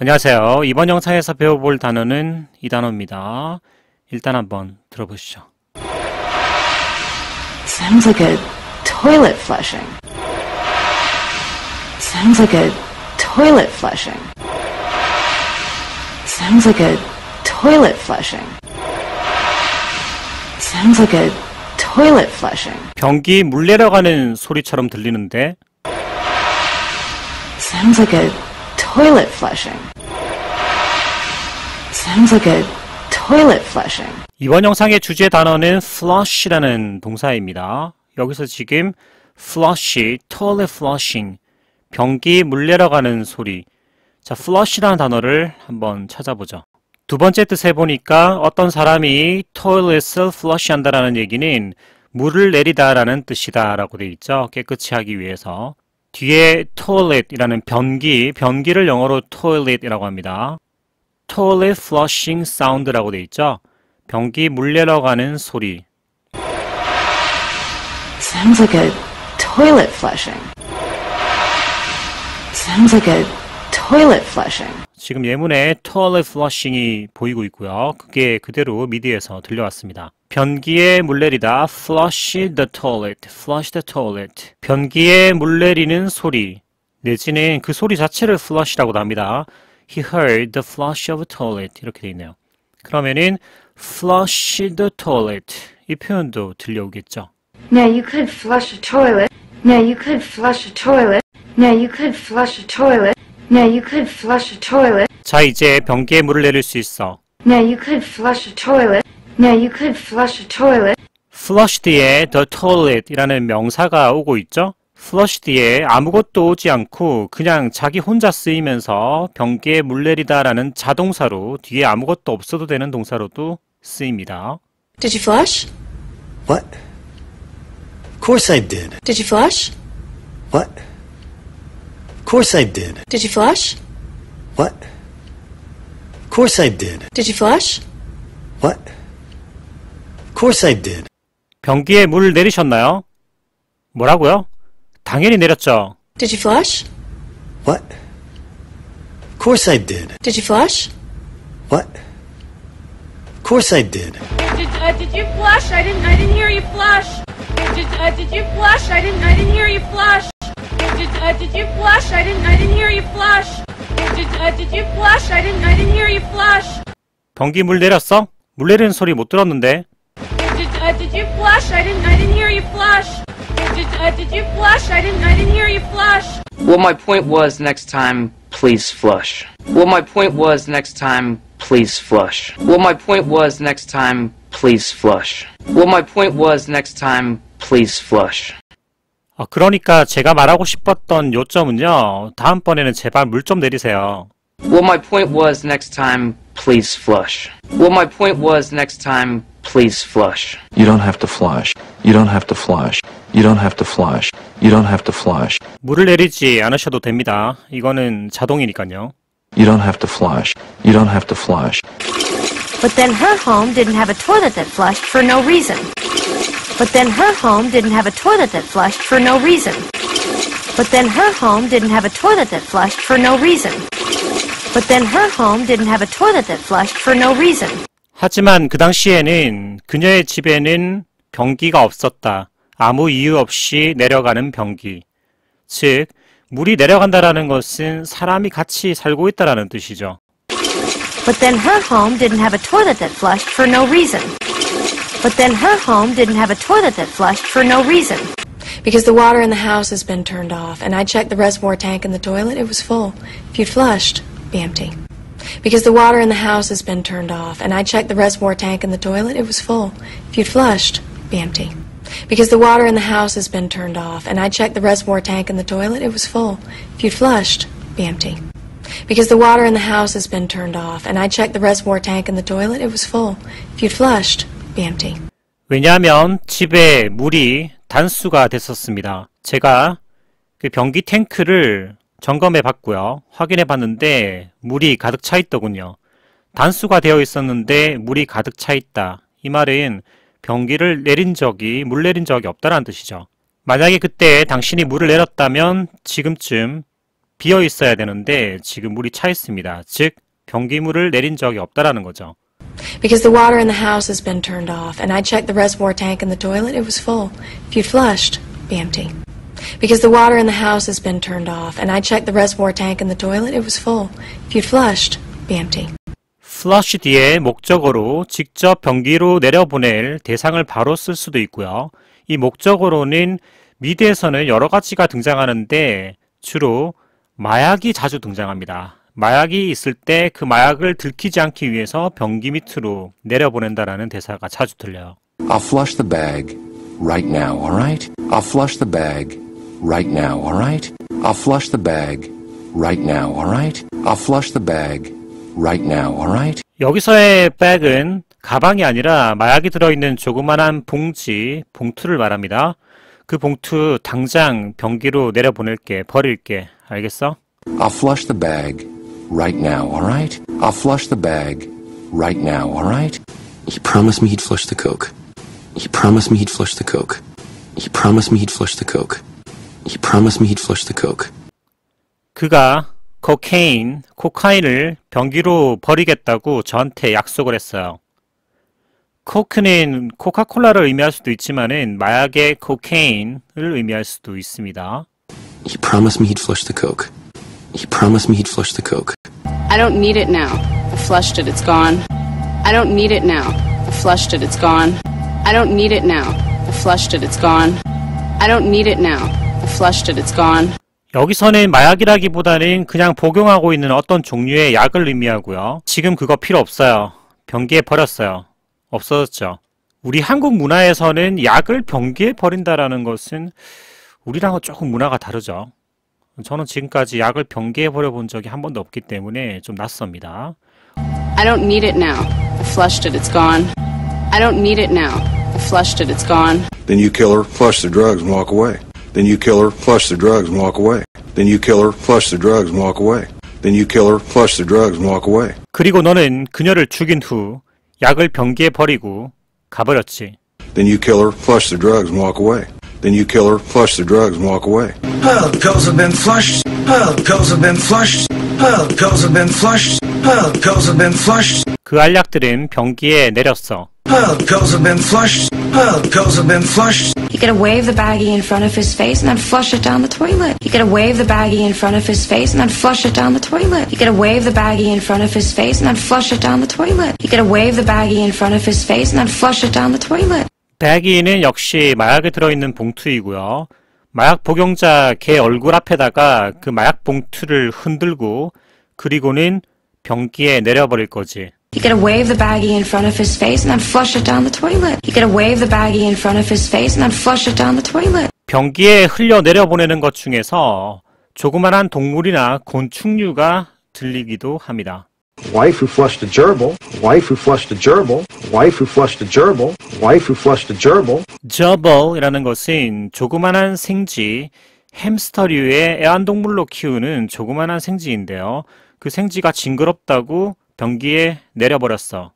안녕하세요. 이번 영상에서 배워볼 단어는 이 단어입니다. 일단 한번 들어보시죠. Sounds like a toilet flushing. Sounds like a toilet flushing. Sounds like a toilet flushing. Sounds like a toilet flushing. 변기 물 내려가는 소리처럼 들리는데 Sounds like a toilet flushing. Sounds like a toilet flushing. 이번 영상의 주제 단어는 flush라는 동사입니다. 여기서 지금 flush, toilet flushing, 변기 물 내려가는 소리. 자, flush라는 단어를 한번 찾아보죠. 두 번째 뜻에 보니까 어떤 사람이 toilet을 flush 한다라는 얘기는 물을 내리다라는 뜻이다 라고 되어 있죠. 깨끗이 하기 위해서. 뒤에 toilet이라는 변기를 영어로 toilet이라고 합니다. toilet flushing sound라고 되어 있죠. 변기 물 내려가는 소리. Sounds like a toilet flushing. Sounds like a toilet flushing. 지금 예문에 toilet flushing이 보이고 있고요. 그게 그대로 미디에서 들려왔습니다. 변기에 물 내리다 flush the toilet, flush the toilet. 변기에 물 내리는 소리 내지는 그 소리 자체를 flush라고도 합니다. He heard the flush of a toilet 이렇게 되어 있네요. 그러면은 flush the toilet 이 표현도 들려오겠죠. Now you could flush a toilet. Now you could flush a toilet. Now you could flush a toilet. Now you could flush a toilet. 자, 이제 변기에 물을 내릴 수 있어. Now you could flush a toilet. Now you could flush a toilet. flush 뒤에 the toilet 이라는 명사가 오고 있죠. flush 뒤에 아무것도 오지 않고 그냥 자기 혼자 쓰이면서 변기에 물 내리다 라는 자동사로 뒤에 아무것도 없어도 되는 동사로도 쓰입니다. Did you flush? What? Of course I did. Did you flush? What? Of course I did. Did you flush? What? Of course I did. Did you flush? What? Of course I did. 변기에 물 내리셨나요? 뭐라고요? 당연히 내렸죠. Did you flush? What? Of course I did. Did you flush? What? Of course I did. Did you flush? I didn't hear you flush. Did you flush? I didn't hear you flush. Did you flush? I didn't hear you flush. Did you flush? I didn't hear you flush. 변기 물 내렸어? 물 내리는 소리 못 들었는데. Did you flush? I didn't hear you flush. Did you flush? I didn't hear you flush. Well, my point was next time, please flush. Well, my point was next time, please flush. Well, my point was next time, please flush. Well, my point was next time, please flush. 그러니까 제가 말하고 싶었던 요점은요. 다음번에는 제발 물 좀 내리세요. Well, my point was next time, please flush. Well, my point was next time, please flush. You don't have to flush. You don't have to flush. You don't have to flush. You don't have to flush. 물을 내리지 않으셔도 됩니다. 이거는 자동이니까요. You don't have to flush. You don't have to flush. But then her home didn't have a toilet that flushed for no reason. But then her home didn't have a toilet that flushed for no reason. But then her home didn't have a toilet that flushed for no reason. But then her home didn't have a toilet that flushed for no reason. 하지만 그 당시에는 그녀의 집에는 변기가 없었다. 아무 이유 없이 내려가는 변기. 즉, 물이 내려간다라는 것은 사람이 같이 살고 있다라는 뜻이죠. But then her home didn't have a toilet that flushed for no reason. But then her home didn't have a toilet that flushed for no reason. Because the water in the house has been turned off, and I checked the reservoir tank in the toilet, it was full. If you'd flushed, it'd be empty. Because the water in the house has been turned off, and I checked the reservoir tank in the toilet, it was full. If you'd flushed, it'd be empty. Because the water in the house has been turned off, and I checked the reservoir tank in the toilet, it was full. If you'd flushed, it'd be empty. Because the water in the house has been turned off, and I checked the reservoir tank in the toilet, it was full. If you'd flushed, it'd be empty. 왜냐하면 집에 물이 단수가 됐었습니다. 제가 그 변기 탱크를 점검해 봤고요. 확인해 봤는데 물이 가득 차 있더군요. 단수가 되어 있었는데 물이 가득 차 있다. 이 말은 변기를 물 내린 적이 없다는 뜻이죠. 만약에 그때 당신이 물을 내렸다면 지금쯤 비어 있어야 되는데 지금 물이 차 있습니다. 즉 변기물을 내린 적이 없다라는 거죠. Because the water in the house has been turned off, and I checked the reservoir tank in the toilet, it was full. If you'd flushed, it'd be empty. Because the water in the house has been turned off, and I checked the reservoir tank in the toilet, it was full. If you'd flushed, it'd be empty. flush 뒤에 목적어로 직접 변기로 내려보낼 대상을 바로 쓸 수도 있고요. 이 목적어로는 미드에서는 여러 가지가 등장하는데 주로 마약이 자주 등장합니다. 마약이 있을 때 그 마약을 들키지 않기 위해서 변기 밑으로 내려보낸다라는 대사가 자주 들려요. I'll flush the bag right now, alright? I'll flush the bag right now, alright? I'll flush the bag right now, alright? I'll flush the bag right now, alright? 여기서의 bag은 가방이 아니라 마약이 들어있는 조그만한 봉지, 봉투를 말합니다. 그 봉투 당장 변기로 내려보낼게, 버릴게. 알겠어? I'll flush the bag right now, alright? I'll flush the bag right now, alright? He promised me he'd flush the coke. He promised me he'd flush the coke. He promised me he'd flush the coke. He promised me he'd flush the coke. 그가 코카인을 변기로 버리겠다고 저한테 약속을 했어요. 코크는 코카콜라를 의미할 수도 있지만은 마약의 코케인을 의미할 수도 있습니다. He promised me he'd flush the coke. He promised me he'd flush the coke. I don't need it now. I flushed it, it's gone. I don't need it now. I flushed it, it's gone. I don't need it now. I flushed it, it's gone. I don't need it now. I flushed it, it's gone. 여기서는 마약이라기보다는 그냥 복용하고 있는 어떤 종류의 약을 의미하고요. 지금 그거 필요 없어요. 변기에 버렸어요. 없어졌죠. 우리 한국 문화에서는 약을 변기에 버린다라는 것은 우리랑은 조금 문화가 다르죠. 저는 지금까지 약을 변기에 버려본 적이 한 번도 없기 때문에 좀 낯섭니다. I don't need it now. I flushed it, it's gone. I don't need it now. I flushed it, it's gone. Then you kill her, flush the drugs, and walk away. Then you kill her, flush the drugs, and walk away. Then you kill her, flush the drugs, and walk away. Then you kill her, flush the drugs, and walk away. 그리고 너는 그녀를 죽인 후 약을 변기에 버리고 가버렸지. Then you kill her, flush the drugs, and walk away. Then you kill her, flush the drugs, and walk away. The pills have been flushed. The pills have been flushed. The pills have been flushed. The pills have been flushed. 그 알약들은 변기에 내렸어. The pills have been flushed. The pills have been flushed. He could have waved the baggie in front of his face and then flush it down the toilet. He could have waved the baggie in front of his face and then flush it down the toilet. He could have waved the baggie in front of his face and then flush it down the toilet. He could have waved the baggie in front of his face and then flush it down the toilet. baggy는 역시 마약에 들어있는 봉투이고요. 마약 복용자 걔 얼굴 앞에다가 그 마약 봉투를 흔들고 그리고는 변기에 내려버릴 거지. He could have waved the baggie in front of his face and then flush it down the toilet. He could have waved the baggie in front of his face and then flush it down the toilet. 변기에 흘려 내려보내는 것 중에서 조그만한 동물이나 곤충류가 들리기도 합니다. Wife who flushed a gerbil. Wife who flushed a gerbil. Wife who flushed a gerbil. Wife who flushed a gerbil. gerbil이라는 것은 조그만한 생쥐, 햄스터류의 애완동물로 키우는 조그만한 생쥐인데요. 그 생쥐가 징그럽다고 변기에 내려버렸어.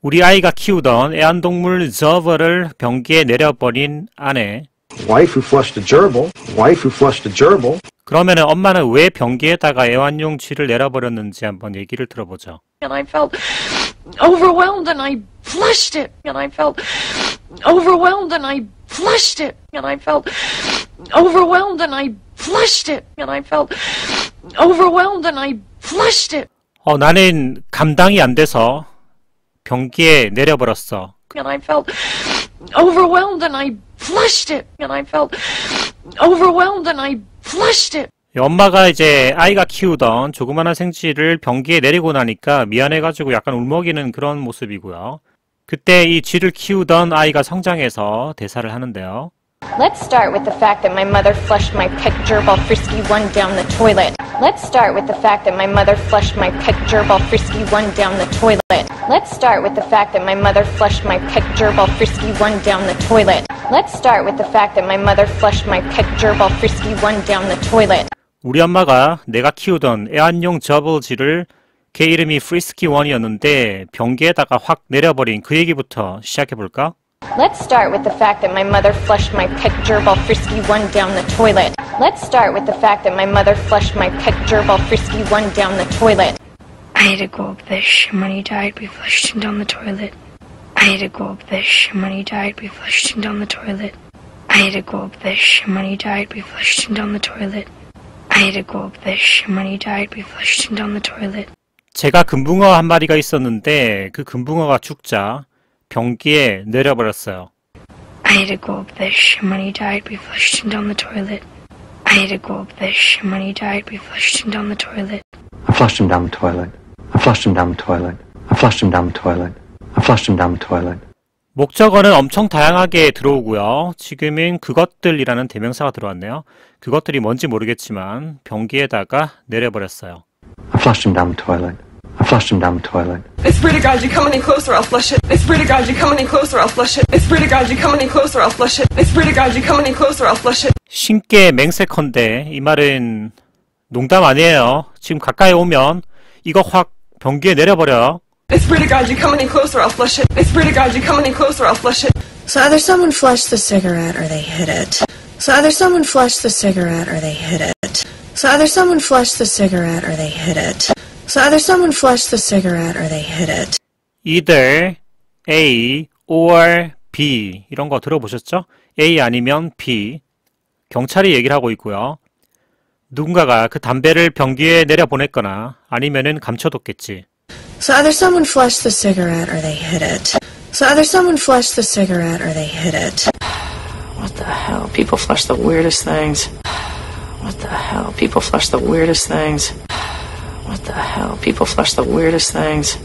우리 아이가 키우던 애완동물 gerbil을 변기에 내려버린 아내. Wife who flushed a gerbil. Wife who flushed a gerbil. 그러면 엄마는 왜 변기에다가 애완용 쥐를 내려버렸는지 한번 얘기를 들어보죠. And I felt overwhelmed and I flushed it. And I felt overwhelmed and I flushed it. And I felt overwhelmed and I flushed it. And I felt overwhelmed and I flushed it. 나는 감당이 안 돼서 변기에 내려버렸어. And I felt overwhelmed and I flushed it. And I felt overwhelmed and I flushed it. 엄마가 이제 아이가 키우던 조그마한 생쥐를 변기에 내리고 나니까 미안해가지고 약간 울먹이는 그런 모습이고요. 그때 이 쥐를 키우던 아이가 성장해서 대사를 하는데요. Let's start with the fact that my mother flushed my pet gerbil Frisky 1 down the toilet. Let's start with the fact that my mother flushed my pet gerbil Frisky 1 down the toilet. Let's start with the fact that my mother flushed my pet gerbil Frisky 1 down the toilet. Let's start with the fact that my mother flushed my pet gerbil Frisky 1 down the toilet. 우리 엄마가 내가 키우던 애완용 저블쥐를 걔 이름이 프리스키 1이었는데 변기에다가 확 내려버린 그 얘기부터 시작해볼까? Let's start with the fact that my mother flushed my pet gerbil Frisky 1 down the toilet. Let's start with the fact that my mother flushed my pet gerbil Frisky 1 down the toilet. I ate a goldfish, and when he died, we flushed him down the toilet. I ate a goldfish, and when he died, we flushed him down the toilet. I ate a goldfish, and when he died, we flushed him down the toilet. I ate a goldfish, and when he died, we flushed him down the toilet. 제가 금붕어 한 마리가 있었는데 그 금붕어가 죽자 변기에 내려버렸어요. I ate a goldfish, and when he died, we flushed him down the toilet. I ate a goldfish, and when he died, we flushed him down the toilet. I flushed him down the toilet. I flushed him down the toilet. I flushed him down the toilet. I flushed him down the toilet. 목적어는 엄청 다양하게 들어오고요. 지금은 그것들이라는 대명사가 들어왔네요. 그것들이 뭔지 모르겠지만 변기에다가 내려버렸어요. I flushed him down the toilet. I flushed him down the toilet. I swear to God, you come any closer, I'll flush it. I swear to God, you come any closer, I'll flush it. I swear to God, you come any closer, I'll flush it. I swear to God, you come any closer, I'll flush it. 신께 맹세컨대 이 말은 농담 아니에요. 지금 가까이 오면 이거 확 변기에 내려버려. I swear to God, you come any closer, I'll flush it. I swear to God, you come any closer, I'll flush it. So either someone flushed the cigarette or they hid it. So either someone flushed the cigarette or they hid it. So either someone flushed the cigarette or they hid it. So either someone flushed the cigarette or they hid it. Either A or B 이런 거 들어보셨죠? A 아니면 B. 경찰이 얘기를 하고 있고요. 누군가가 그 담배를 변기에 내려보냈거나 아니면은 감춰뒀겠지. So either someone flushed the cigarette or they hid it. So either someone flushed the cigarette or they hid it. What the hell? People flush the weirdest things. What the hell? People flush the weirdest things. What the hell? People flush the weirdest things.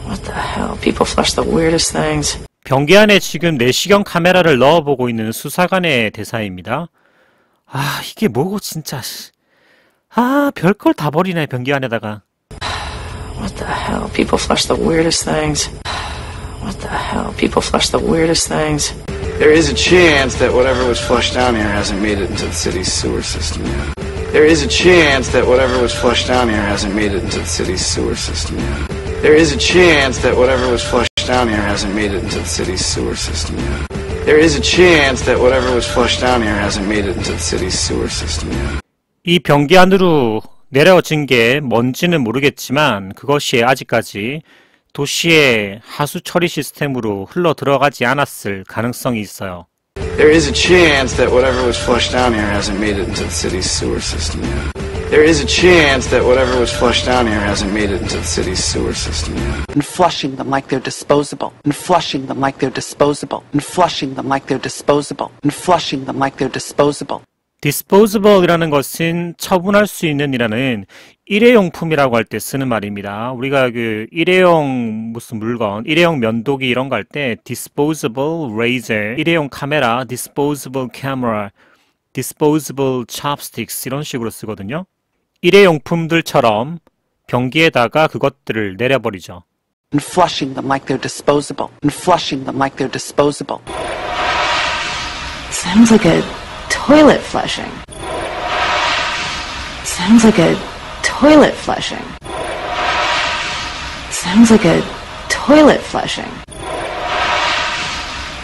What the hell? People flush the weirdest things. 변기 안에 지금 내시경 카메라를 넣어보고 있는 수사관의 대사입니다. 아, 이게 뭐고 진짜. 아, 별걸 다 버리네 변기 안에다가. What the hell? People flush the weirdest things. What the hell? People flush the weirdest things. There is a chance that whatever was flushed down here hasn't made it into the city's sewer system yet. There is a chance that whatever was flushed down here hasn't made it into the city's sewer system yet. There is a chance that whatever was flushed down here hasn't made it into the city's sewer system yet. There is a chance that whatever was flushed down here hasn't made it into the city's sewer system yet. 이 변기 안으로 내려진 게 뭔지는 모르겠지만 그것이 아직까지 도시의 하수 처리 시스템으로 흘러 들어가지 않았을 가능성이 있어요. There is a chance that whatever was flushed down here hasn't made it into the city's sewer system yet. There is a chance that whatever was flushed down here hasn't made it into the city's sewer system yet. And flushing them like they're disposable. And flushing them like they're disposable. And flushing them like they're disposable. And flushing them like they're disposable. disposable이라는 것은 처분할 수 있는이라는 일회용품이라고 할 때 쓰는 말입니다. 우리가 그 일회용 무슨 물건, 일회용 면도기 이런 거 할 때 disposable razor, 일회용 카메라, disposable camera, disposable chopsticks 이런 식으로 쓰거든요. 일회용품들처럼 변기에다가 그것들을 내려버리죠. And flushing them like they're disposable. And flushing them like they're disposable. Sounds like a toilet flushing. Sounds like a toilet flushing. Sounds like a toilet flushing.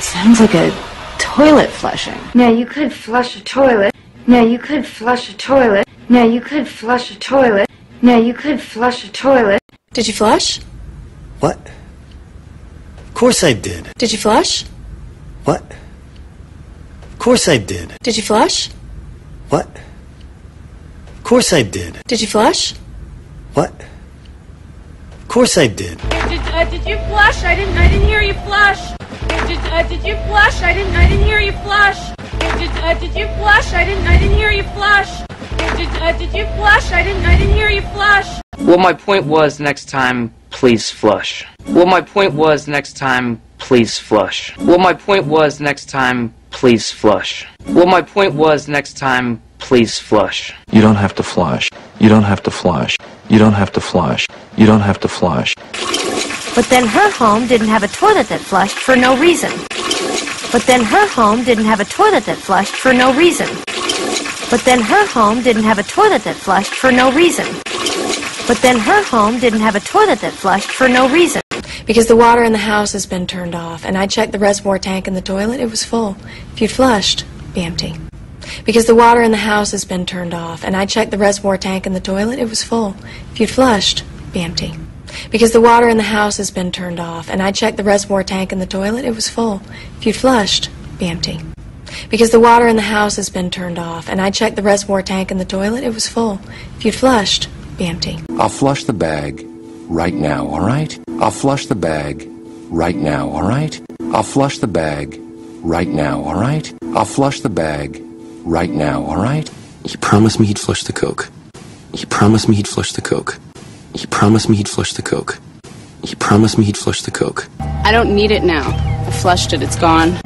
Sounds like a toilet flushing. Now you could flush a toilet. Now you could flush a toilet. Now you could flush a toilet. Now you could flush a toilet. Did you flush? What? Of course I did. Did you flush? What? Of course I did. Did you flush? What? Of course I did. Did you flush? What? Of course I did. Did you flush? I didn't hear you flush. Did you flush? I didn't hear you flush. Did you flush? I didn't hear you flush. Did you flush? I didn't hear you flush. Well, my point was next time, please flush. Well, my point was next time, please flush. Well, my point was next time, please flush. Well, my point was next time, please flush. You don't have to flush. You don't have to flush. You don't have to flush. You don't have to flush. But then her home didn't have a toilet that flushed for no reason. But then her home didn't have a toilet that flushed for no reason. But then her home didn't have a toilet that flushed for no reason. But then her home didn't have a toilet that flushed for no reason. Because the water in the house has been turned off, and I checked the reservoir tank in the toilet, it was full. If you'd flushed, it'd be empty. Because the water in the house has been turned off, and I checked the reservoir tank in the toilet, it was full. If you'd flushed, it'd be empty. Because the water in the house has been turned off, and I checked the reservoir tank in the toilet, it was full. If you'd flushed, it'd be empty. Because the water in the house has been turned off, and I checked the reservoir tank in the toilet, it was full. If you'd flushed, it'd be empty. I'll flush the bag right now, all right? I'll flush the bag right now, all right? I'll flush the bag right now, all right? I'll flush the bag right now, all right? He promised me he'd flush the Coke. He promised me he'd flush the Coke. He promised me he'd flush the Coke. He promised me he'd flush the Coke. I don't need it now. I flushed it, it's gone.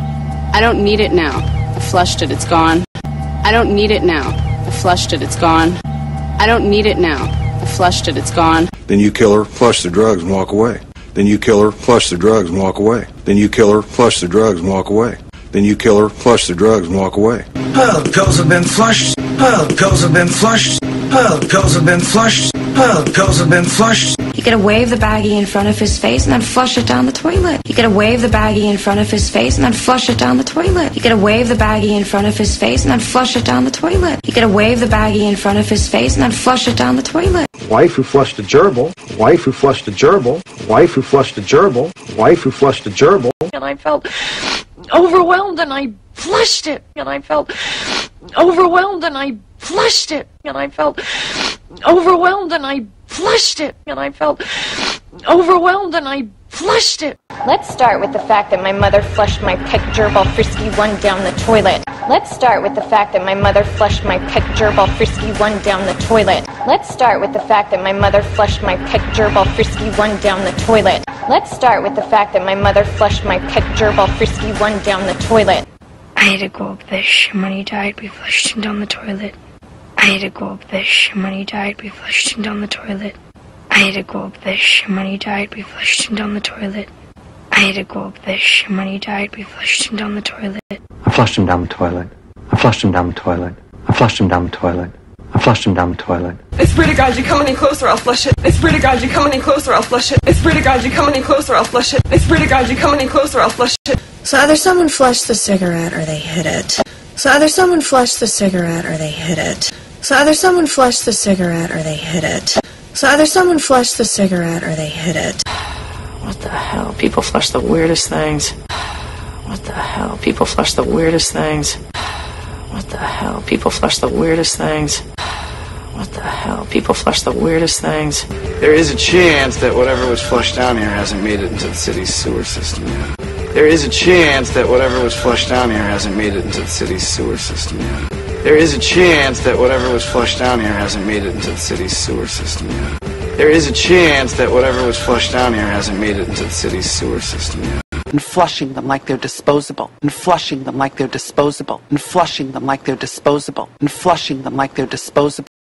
I don't need it now. I flushed it, it's gone. I don't need it now. I flushed it, it's gone. I don't need it now. I flushed it, it's gone. Then you kill her, flush the drugs, and walk away. Then you kill her, flush the drugs, and walk away. Then you kill her, flush the drugs, and walk away. Then you kill her, flush the drugs, and walk away. Pile of pills have been flushed. Pile of pills have been flushed. Pile of pills have been flushed. Pile of pills have been flushed. He could have waved the baggie in front of his face and then flush it down the toilet. He could have waved the baggie in front of his face and then flush it down the toilet. He could have waved the baggie in front of his face and then flush it down the toilet. He could have waved the baggie in front of his face and then flush it down the toilet. Wife who flushed a gerbil. Wife who flushed a gerbil. Wife who flushed a gerbil. Wife who flushed a gerbil. And I felt overwhelmed and I flushed it. And I felt overwhelmed and I flushed it. And I felt overwhelmed and I flushed it. And I felt overwhelmed and I flushed it. Let's start with the fact that my mother flushed my pet gerbil frisky one down the toilet. Let's start with the fact that my mother flushed my pet gerbil frisky one down the toilet. Let's start with the fact that my mother flushed my pet gerbil frisky one down the toilet. Let's start with the fact that my mother flushed my pet gerbil frisky one down the toilet. I had to go up this, and when he died, we flushed him down the toilet. I had to go up this, and when he died, we flushed him down the toilet. I had to go up this, and when he died, we flushed him down the toilet. I had to go up this, and when he died, we flushed him down the toilet. I flushed him down the toilet. I flushed him down the toilet. I flushed him down the toilet. I flushed him down the toilet. I swear to God, you come any closer, I'll flush it. I swear to God, you come any closer, I'll flush it. I swear to God, you come any closer, I'll flush it. I swear to God, you come any closer, I'll flush it. So either someone flushed the cigarette or they hid it. So either someone flushed the cigarette or they hid it. So either someone flushed the cigarette or they hid it. So either someone flushed the cigarette or they hid it. What the hell? People flush the weirdest things. What the hell? People flush the weirdest things. What the hell? People flush the weirdest things. What the hell? People flush the weirdest things. There is a chance that whatever was flushed down here hasn't made it into the city's sewer system yet. There is a chance that whatever was flushed down here hasn't made it into the city's sewer system yet. There is a chance that whatever was flushed down here hasn't made it into the city's sewer system yet. There is a chance that whatever was flushed down here hasn't made it into the city's sewer system yet. And flushing them like they're disposable. And flushing them like they're disposable. And flushing them like they're disposable. And flushing them like they're disposable.